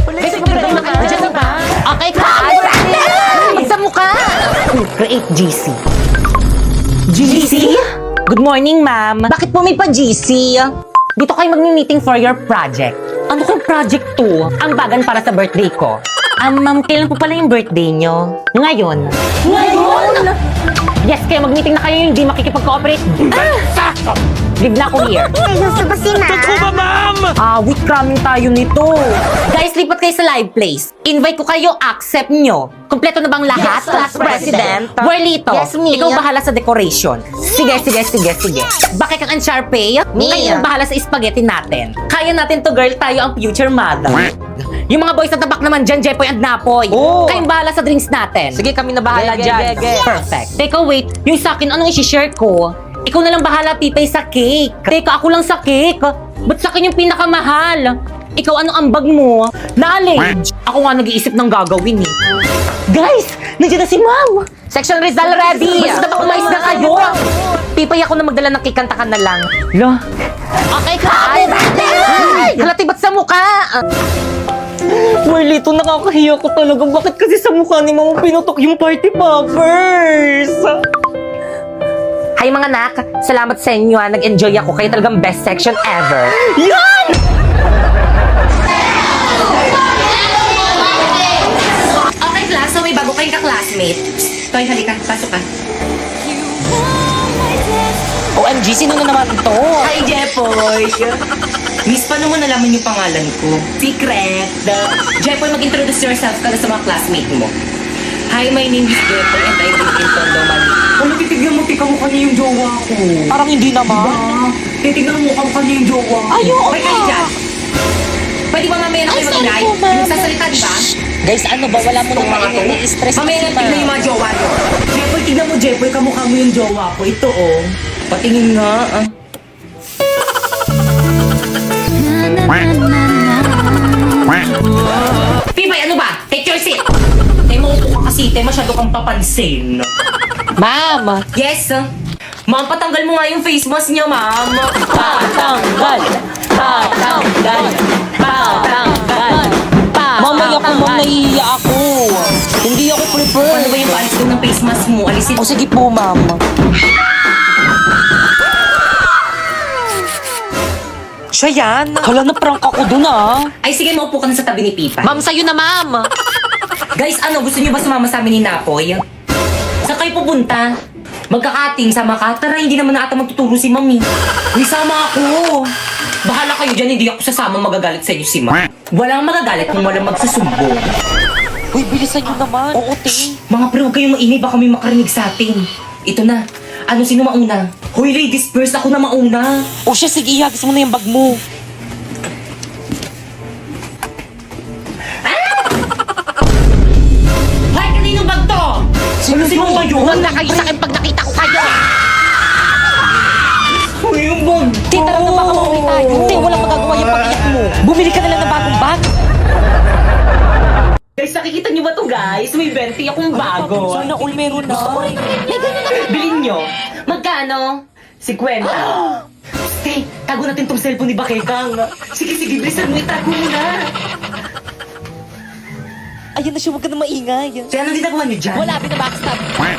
Guys, magdala ka. Diyan na ba? Okay, class. Sa mukha. Create GC. GC? Good morning, ma'am. Bakit po may pa-GC? Dito kayo mag-meeting for your project. Ano kung project to? Ang bagan para sa birthday ko. Ma'am, kailan po pala yung birthday nyo? Ngayon. Ngayon? Yes, kaya mag-meeting na kayo yung hindi makikipag-cooperate. Live na ako here. Gusto ba si ma'am? Wait, cramming tayo nito. Guys, lipat kayo sa live place. Invite ko kayo, accept nyo. Kompleto na bang lahat? Yes, class president. Whirlito, Yes, me. ikaw bahala sa decoration. Sige. Bakit kang Sharpay? Me. Kayo ang bahala sa spaghetti natin. Kaya natin to, girl. Tayo ang future mother. Yung mga boys na tabak naman dyan, Jepoy and Napoy. Oo. Kayong bahala sa drinks natin. Sige, kami na bahala dyan. Perfect. Teka, wait. Yung sa akin, anong isi-share ko? Ikaw na lang bahala, Pipay, sa cake. Teka, ako lang sa cake. Ba't sa akin yung pinakamahal? Ikaw, anong ambag mo? Knowledge. Ako nga nag-iisip ng gagawin eh. Guys, nandiyan na si Ma'am. Section Rizal ready! Basta ba umayos na kayo? Pipay, ako na magdala ng cake, kantakan na lang. Lo. Okay, Happy birthday! Halati ba't sa mukha? Marlito, nakakahiya ko talaga. Bakit kasi sa mukha ni Mama pinutok yung party poppers? Hi mga nak, salamat sa inyo ha. Nag-enjoy ako. Kayo talagang best section ever. Yan! Okay class, so may bago kayong ka-classmate. Toy, halika. Pasok ka. OMG, sino na naman ito? Hi, Jepoy! Miss, paano mo nalaman yung pangalan ko? Secret! Jepoy, mag-introduce yourself ka na sa mga classmate mo. Hi, my name is Jepoy and I live in Tondo, Manila. Ano, titignan mo, tika mo kanya yung jowa ko. Parang hindi naman. Titignan mo kanya yung jowa ko. Ayoko Okay kayo na. dyan. Pwede ba mamaya na kayo mag-inay? Yung sasalita, di ba? Guys, ano ba? Wala mo nang maingay. I-stress Mamaya kasi na tignan yung mga jowa nyo. Jepoy, tignan mo, Jepoy, kamukha mo yung jowa ko. Ito, oh. Patingin nga, ah. Pipay, ano ba? Take your seat! Maupo ka kasi, masyado kang papansin. Ma'am! Yes? Ma'am, patanggal mo nga yung face mask niya, ma'am. Patanggal! Patanggal! Patanggal! Mamaya po, ma'am, nahihiya ako. Hindi ako prefer. Ano ba yung palis doon ng face mask mo? Alisin O sige po, ma'am. Siya yan. Hala, na-prank ako dun ah. Ay, sige, maupo ka na sa tabi ni Pipa. Ma'am, sa'yo na, ma'am. Guys, ano, gusto niyo ba sumama sa amin ni Napoy? Saan kayo pupunta? Magkakating, sama ka? Tara, hindi naman na ata magtuturo si Mami. Uy, sama ako. Bahala kayo dyan, hindi ako sasama, magagalit sa inyo si Ma. Walang magagalit kung walang magsusumbong. Uy, bilisan nyo naman. Oo, ting. Mga pre, huwag kayong maingay, baka may makarinig sa atin. Ito na. Ano, sino mauna? Hoy, ladies first, ako na mauna. O siya, sige, ihagis mo na yung bag mo. Hoy, kaninong bag to? Sino ba yun? Huwag na kayo sa akin pag nakita ko kayo. Hoy, yung bag to. Tita, tara na baka mauwi tayo. Hindi, walang magagawa yung pag-iyak mo. Bumili ka na lang ng bagong bag. Guys, nakikita niyo ba to guys? May 20 akong bago. Sana all meron na. Bilhin nyo. Magkano? 50. Stay, tago natin tong cellphone ni Bakekang. Sige, bilisan mo, itago mo na. Ayan na siya, huwag ka na maingay. Kaya anong ginagawa niyo dyan? Wala, binabackstab. Ayan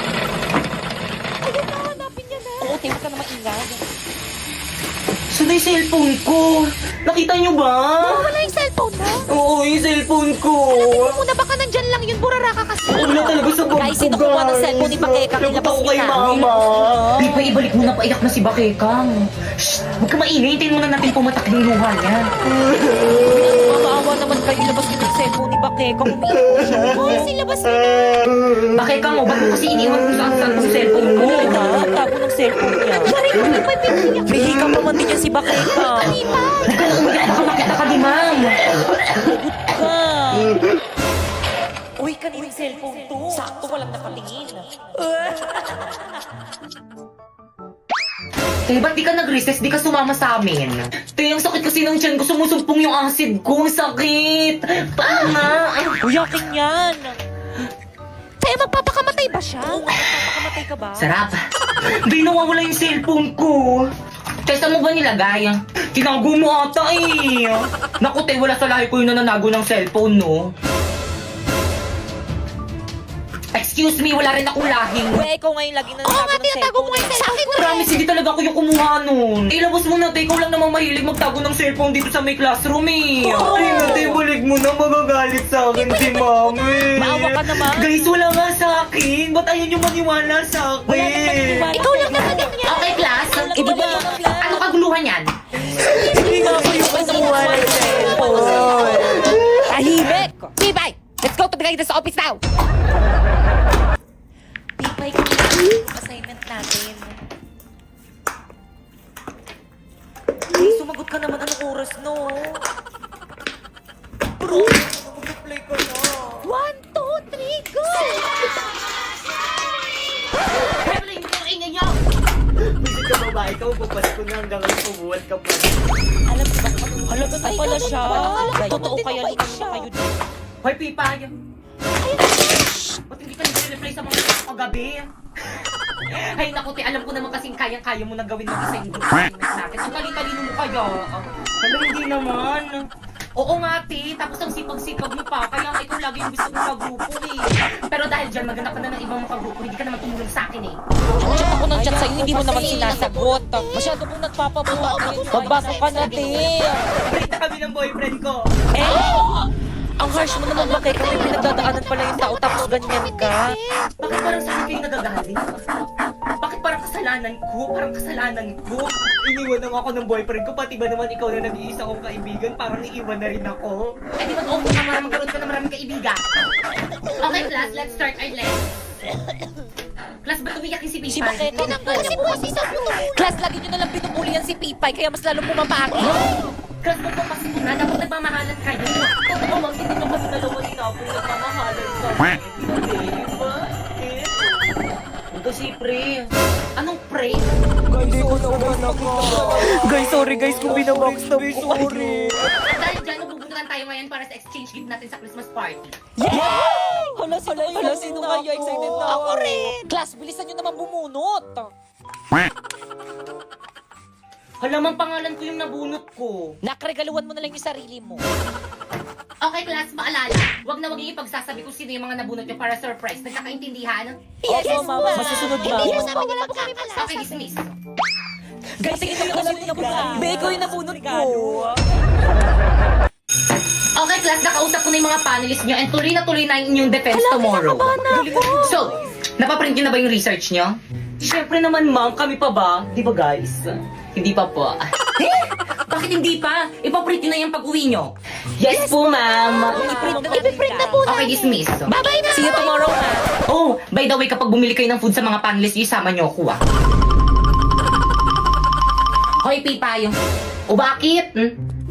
na, hanapin niya na. Oo, te, huwag ka na maingay. Saan na yung cellphone ko? Nakita niyo ba? Wala yung cellphone na. Oo, yung cellphone ko. Muna baka nandyan lang yun, burara ka kasi. Wala talaga sa bag Guys, ko, sino kumuha ng cellphone ni Bakekang? Lagot Ilabas ako niyo kay na. mama. Di pa, ibalik mo na, paiyak na si Bakekang. Shh, huwag ka maingay, hintayin muna natin pumatak ng luha niya. Mamaawa naman kayo, ilabas niyo yung cellphone ni Bakekang. Umiiyak siya. Guys, ilabas niyo na. Bakekang, ba't mo kasi iniwan kung saan ang cellphone ko? Oo na, tago ng cellphone niya. Yari, hindi pa piniyak. May hikam naman din yan si Bakekang. Huwag ka na umiyak, baka makita ka ni ma'am. Ka. Uy, kanina yung cellphone to. Sakto, walang nakatingin. Te, ba't di ka nag-recess? Di ka sumama sa amin. Te, ang sakit kasi ng tiyan ko. Sumusumpong yung acid ko. Ang sakit. Panga. Uy, akin yan. Kaya magpapakamatay ba siya? Magpapakamatay ka ba? Sarap. Di nawawala yung cellphone ko. Te, saan mo ba nilagay? Tinago mo ata eh. Naku, te, wala sa lahi ko yung nananago ng cellphone, no? Excuse me, wala rin akong lahing. Kuya, ikaw ngayon lagi na natago ng cellphone. Sa akin na Promise, hindi talaga ako yung kumuha nun. Ilabas mo na, te. Ikaw lang namang mahilig magtago ng cellphone dito sa may classroom, eh. Ay, te, balik mo na. Magagalit sa akin si mami. Maawa ka naman. Guys, wala nga sa akin. Ba't ayaw niyo maniwala sa akin? Wala naman maniwala. Ikaw lang naman ganyan. Okay, class. Iba ba yung class? Ano kaguluhan yan? Hindi nga ako yung kumuha ng cellphone. Tahimik! Pipay! Let's go to the guidance office now! Pipay, assignment natin. Ay, sumagot ka naman. Anong oras, no? Bro, mag-play ka na. 1, 2, 3, go! Traveling yung ingay niyo! Bisit ka babae ka, magpapas ko na hanggang pumuwal ka pa. Alam mo ba? Alam mo Ay, pala ganun siya. ba? Totoo Buti kaya mabait yung siya. kayo dito. Hoy, Pipa! Ba't hindi ka nag-reply sa mga kagabi? Ay, naku, te, alam ko naman kasing kayang-kaya mo na gawin mag-isa yung assignment natin. Ang talino mo kaya. Alam, hindi naman. Oo nga, te. Tapos ang sipag-sipag mo pa. Kaya ikaw lagi yung gusto mong magrupo, eh. Pero dahil dyan, maganda ka na ng ibang makagrupo. Hindi ka naman tumulong sa akin, eh. Chat ako ng chat sa'yo, hindi mo naman sinasagot. Masyado pong nagpapabuta. Magbasa ka na, te. Break na kami ng boyfriend ko. Ang harsh mo naman, bakit kami pinagdadaanan pala yung tao tapos ganyan ka? Bakit parang sa akin kayo nagagalit? Bakit parang kasalanan ko? Parang kasalanan ko? Iniwan na ako ng boyfriend ko, pati ba naman ikaw na nag-iisa kong kaibigan, parang iiwan na rin ako? Ay, di mag-open ka na magkaroon ka na maraming kaibigan. Okay, class, let's start our lesson. Class, ba't umiyak yung si Pipay? Si Bakit? Kasi bukas isa po. Class, lagi nyo nalang pinubulian si Pipay, kaya mas lalo pumapakit. Class, magpapasok na. Dapat nagmamahalan kayo. Totoo, ma'am, hindi na kami dalawa ni Napoy nagmamahalan kami. Hindi, bakit? Ito si Pre. Anong pray? Guys, sorry guys kung binabackstab ko kayo. At dahil dyan, pupuntahan tayo ngayon para sa exchange gift natin sa Christmas party. Hala, sino kaya? Excited na ako rin. Class, bilisan nyo naman bumunot. Halamang pangalan ko yung nabunot ko. Nakregaluhan mo na lang yung sarili mo. Okay, class, paalala. Huwag na huwag ipagsasabi kung sino yung mga nabunot nyo para surprise. Nagkakaintindihan? Opo, mama. Masusunod, Hindi mama. na naman wala po kami pala. Okay, dismiss. Guys, tingin nyo kasi yung nabunot. Be, ikaw yung nabunot ko. Okay, class, nakausap ko na yung mga panelists nyo and tuloy na yung inyong defense tomorrow. So, napaprint nyo na ba yung research nyo? Siyempre naman, ma'am, kami pa ba? Di ba, guys? Hindi pa po. Bakit hindi pa? Ipaprint nyo na yung pag-uwi nyo. Yes po, ma'am. Ipiprint na po Okay, dismiss. Bye-bye na. See you tomorrow, ma. Oh, by the way, kapag bumili kayo ng food sa mga panelists, isama nyo ako, ah. Hoy, Pipay. O bakit?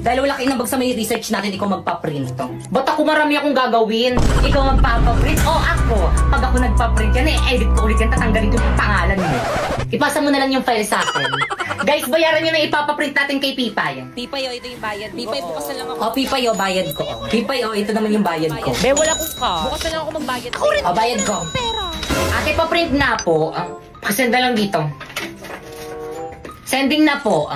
Dahil wala kayo nabag sa may research natin, ikaw magpa-print. Ba't ako marami akong gagawin? Ikaw magpapaprint o ako? Pag ako nagpa-print yan, edit ko ulit yan, tatanggalin ko yung pangalan mo. Ipasa mo na lang yung file sa akin. Guys, bayaran nyo na ipapaprint natin kay Pipay. Pipay, ito yung bayad. Pipay, bukas na lang ako. O, Pipay, o, bayad ko. Pipay, o, ito naman yung bayad ko. Be, wala kong ka. Bukas na lang ako magbayad. O, bayad ko. Ate, pa-print na po. Pasend na lang dito. Sending na po.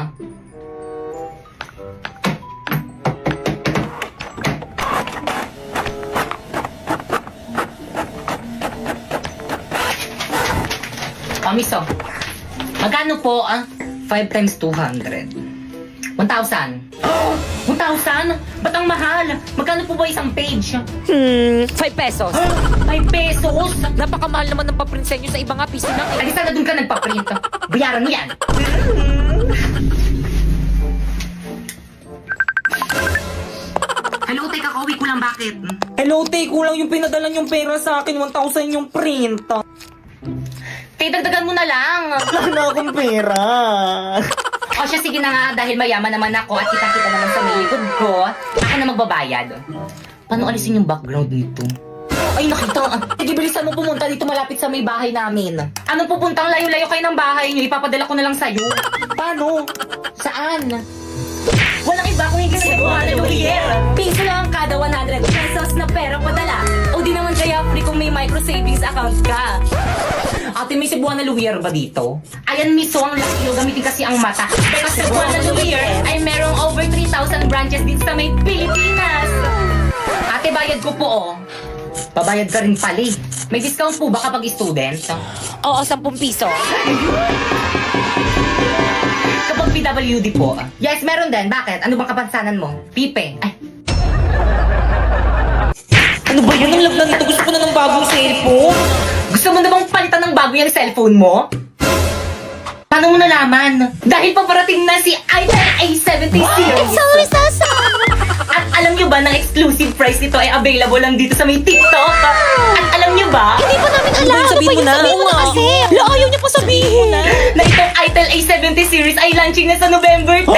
Miso. Magkano po, 5 times 200. 1,000. 1,000? Ba't ang mahal? Magkano po ba isang page? 5 pesos. 5 pesos? Napakamahal naman ng paprint sa inyo sa ibang piso lang eh. Alisa na dun ka nagpa-print. Bayaran mo yan. Hello, teka, kauwi ko lang. Bakit? Hello, te, kulang yung pinadala yung pera sa akin. 1,000 yung print. Te, dagdagan mo na lang. Wala na akong pera. O siya, sige na nga, dahil mayaman naman ako at kita-kita naman sa may likod ko, ako na magbabayad. Paano alisin yung background nito? Ay, nakita. Sige, bilisan mo pumunta dito malapit sa may bahay namin. Anong pupuntang layo-layo kayo ng bahay niyo? Ipapadala ko na lang sa'yo. Paano? Saan? Walang iba kung hindi sa Hallelujah. Piso lang kada 100 pesos na pera padala. O di naman kaya free kung may micro savings account ka. At Ate, may Cebuana Lumiere ba dito? Ayan miso, ang laki yung gamitin kasi ang mata. Pero sa Cebuana Lumiere ay merong over 3,000 branches dito sa may Pilipinas. Ate, bayad ko po oh. Babayad ka rin pali. May discount po ba kapag student? Oo, 10 piso. Kapag PWD po? Yes, meron din. Bakit? Ano bang kapansanan mo? Pipe. Ay, Ano ba yun? Ang lagnan nito. Gusto ko na ng bagong cellphone. gusto mo na bang palitan ng bago yung cellphone mo? Paano mo nalaman? Dahil paparating na si iPhone A70 series. Sorry, Sasa! At alam nyo ba, ng exclusive price nito ay available lang dito sa may TikTok? At alam nyo ba, Hindi pa namin alam. Ano Sabihin ba mo yun? na. Sabihin mo na kasi. La, ayaw niya pa sabihin. na itong Itel A70 series ay launching na sa November 10?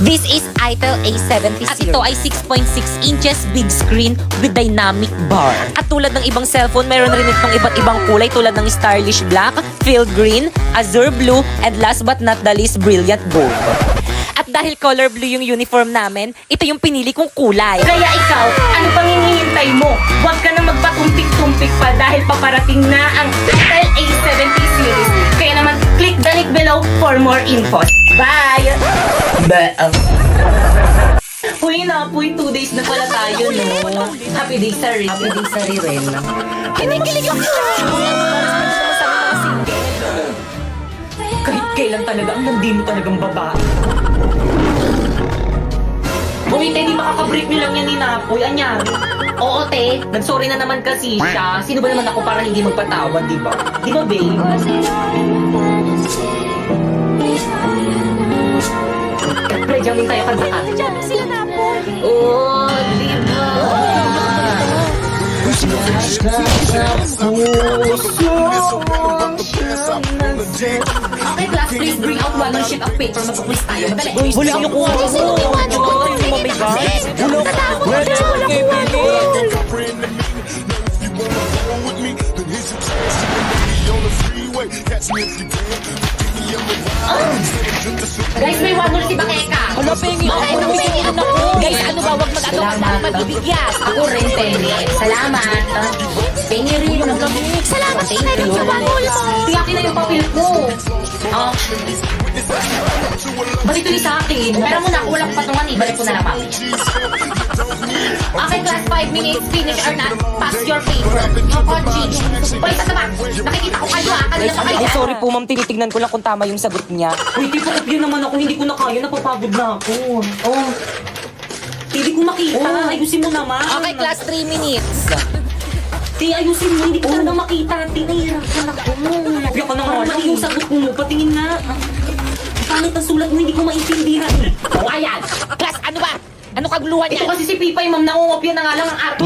This is Itel A70 At series. ito ay 6.6 inches big screen with dynamic bar. At tulad ng ibang cellphone, meron rin itong iba't ibang kulay tulad ng stylish black, field green, azure blue, and last but not the least, brilliant gold. At dahil color blue yung uniform namin, ito yung pinili kong kulay. Kaya ikaw, ano pang hinihintay mo? Huwag ka na magpatumpik-tumpik pa dahil paparating na ang Itel A70 series. Kaya naman, click the link below for more info. Bye! Uy na, 2 days na pala tayo, no? Happy day sa rin. Happy day sa rin. Kinikilig ako. Kahit kailan talaga, ang landi mo talagang babae. Uy, te, di makaka-break nyo lang yan ni Napoy. Anyari. Oo, te. Nag-sorry na naman kasi siya. Sino ba naman ako para hindi magpatawad, di ba? Di ba, babe? Pre, jamming tayo kanta. Diyan na sila na po. Oh, di ba? Okay, class, please bring out one sheet of paper. Magkukulis tayo. Madali. Wala ako kuha. Sino iwan ko? Wala ko. Guys, may one more si Bakeka. Hala, pengi ako. Ay, naku, pengi Ano ko? Guys, ano ba? Huwag mag-ano. Salamat. Magbibigyan. Ako rin, Penny. Salamat. Penny rin. Salamat sa kayo sa bangol mo. Tiyakin na yung papel ko. Ah. Ba't ito yung sa akin? Pero muna, ako walang patungan eh. Balik ko na lang, papi. Okay, class, 5 minutes. Finish or not. Pass your paper. Yung kotse. Uy, sa taba. Nakikita ko kayo ah. Kanina pa kayo. Ay, sorry po, ma'am. Tinitignan ko lang kung tama yung sagot niya. Uy, di pa kopya naman ako. Hindi ko na kaya. Napapagod na ako. Oh. Hindi ko makita. Ayusin mo naman. Okay, class, 3 minutes. Ti, ayusin mo. Hindi ko talaga makita. Ti, nahihirapan ako. Kopya ka na nga lang. Yung sagot mo. Patingin nga. Pangit ang sulat mo. Hindi ko maintindihan. O, ayan. Class, ano ba? Ano kaguluhan Ito yan? kasi si Pipay, ma'am. Nangungopya na nga lang ang arte.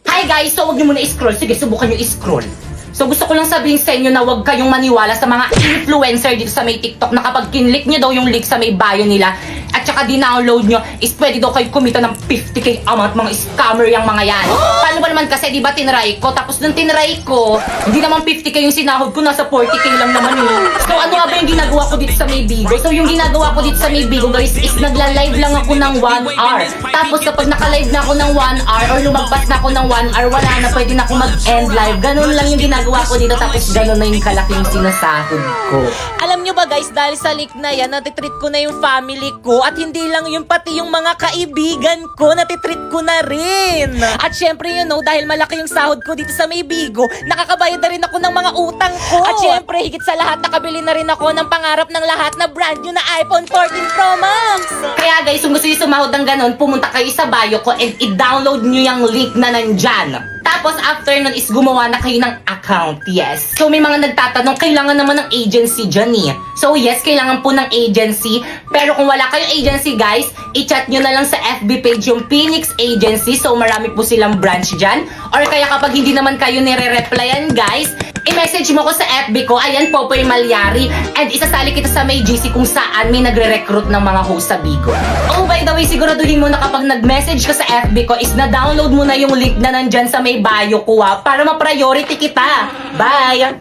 Hi guys! So, huwag niyo muna i-scroll. Sige, subukan niyo i-scroll. So, gusto ko lang sabihin sa inyo na huwag kayong maniwala sa mga influencer dito sa may TikTok na kapag kinlik niyo daw yung link sa may bio nila at saka di-download nyo is pwede daw kayo kumita ng 50k amount. Mga scammer yung mga yan. Paano ba naman kasi, di ba tinry ko? Tapos nung tinry ko, hindi naman 50k yung sinahod ko, nasa 40k lang naman yun. So, ano nga ba yung ginagawa ko dito sa may Bigo? So, yung ginagawa ko dito sa may Bigo, guys, is nagla-live lang ako ng 1 hour. Tapos kapag naka-live na ako ng 1 hour or lumagpas na ako ng 1 hour, wala na, pwede na ako mag-end live. Ganun lang yung ginagawa ko dito, tapos ganun na yung kalaking sinasahod ko. Alam nyo ba guys, dahil sa leak na yan, natitreat ko na yung family ko at hindi lang yung pati yung mga kaibigan ko, natitreat ko na rin. At syempre you know, dahil malaki yung sahod ko dito sa may Bigo, nakakabayad na rin ako ng mga utang ko. At syempre, higit sa lahat, nakabili na rin ako ng pangarap ng lahat na brand new na iPhone 14 Pro Max. Kaya guys, kung gusto niyo sumahod ng ganun, pumunta kayo sa bio ko and i-download niyo yung link na nandyan. Tapos after nun is gumawa na kayo ng account, yes. So may mga nagtatanong, kailangan naman ng agency dyan eh. So yes, kailangan po ng agency. Pero kung wala kayong agency guys, i-chat nyo na lang sa FB page yung Phoenix Agency. So marami po silang branch dyan. Or kaya kapag hindi naman kayo nire-replyan guys, i-message mo ko sa FB ko, ayan Popoy Malyari. And isasali kita sa may GC kung saan may nagre-recruit ng mga host sa Bigo. Oh, by the way, siguraduhin mo na kapag nag-message ka sa FB ko is na-download mo na yung link na nandyan sa may bio ko para ma-priority kita. Bye!